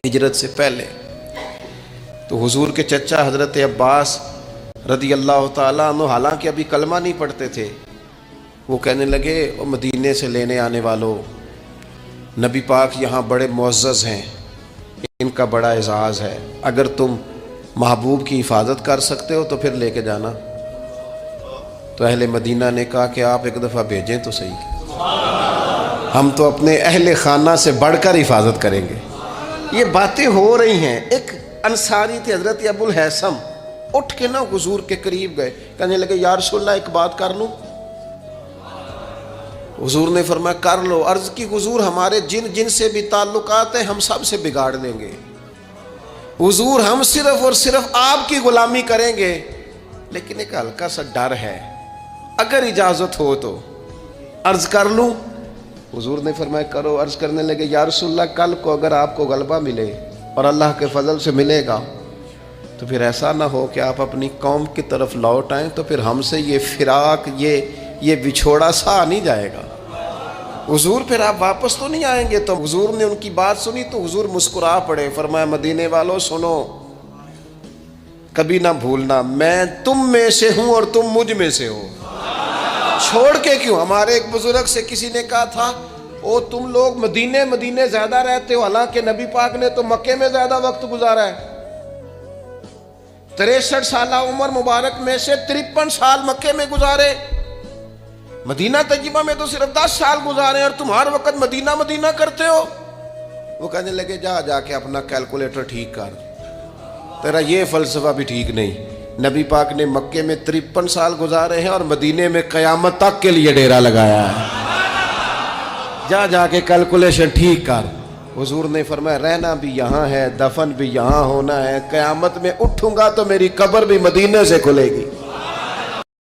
ہجرت سے پہلے تو حضور کے چچا حضرت عباس رضی اللہ تعالیٰ عنہ حالانکہ ابھی کلمہ نہیں پڑھتے تھے، وہ کہنے لگے او مدینے سے لینے آنے والوں، نبی پاک یہاں بڑے معزز ہیں، ان کا بڑا اعزاز ہے، اگر تم محبوب کی حفاظت کر سکتے ہو تو پھر لے کے جانا۔ تو اہل مدینہ نے کہا کہ آپ ایک دفعہ بھیجیں تو صحیح، ہم تو اپنے اہل خانہ سے بڑھ کر حفاظت کریں گے۔ یہ باتیں ہو رہی ہیں، ایک انصاری تھے حضرت ابو الحیثم، اٹھ کے نا حضور کے قریب گئے، کہنے لگے یا رسول اللہ ایک بات کر لوں؟ حضور نے فرمایا کر لو۔ عرض کی حضور ہمارے جن سے بھی تعلقات ہیں ہم سب سے بگاڑ دیں گے، حضور ہم صرف اور صرف آپ کی غلامی کریں گے، لیکن ایک ہلکا سا ڈر ہے، اگر اجازت ہو تو عرض کر لوں؟ حضور نے فرمایا کرو۔ عرض کرنے لگے یا رسول اللہ کل کو اگر آپ کو غلبہ ملے اور اللہ کے فضل سے ملے گا تو پھر ایسا نہ ہو کہ آپ اپنی قوم کی طرف لوٹ آئیں تو پھر ہم سے یہ فراق یہ بچھوڑا سا نہیں جائے گا، حضور پھر آپ واپس تو نہیں آئیں گے۔ تو حضور نے ان کی بات سنی تو حضور مسکرا پڑے، فرمایا مدینے والوں سنو، کبھی نہ بھولنا میں تم میں سے ہوں اور تم مجھ میں سے ہو، چھوڑ کے کیوں؟ ہمارے ایک بزرگ سے کسی نے کہا تھا او تم لوگ مدینے زیادہ رہتے ہو، حالانکہ نبی پاک نے تو مکے میں زیادہ وقت گزارا ہے، 63 سالہ عمر مبارک میں سے 53 سال مکے میں گزارے، مدینہ طیبہ میں تو صرف 10 سال گزارے اور تم ہر وقت مدینہ کرتے ہو۔ وہ کہنے لگے جا کے اپنا کیلکولیٹر ٹھیک کر، تیرا یہ فلسفہ بھی ٹھیک نہیں، نبی پاک نے مکے میں 53 سال گزارے ہیں اور مدینے میں قیامت تک کے لیے ڈیرا لگایا ہے، جا کے کیلکولیشن ٹھیک کر۔ حضور نے فرمایا رہنا بھی یہاں ہے، دفن بھی یہاں ہونا ہے، قیامت میں اٹھوں گا تو میری قبر بھی مدینے سے کھلے گی۔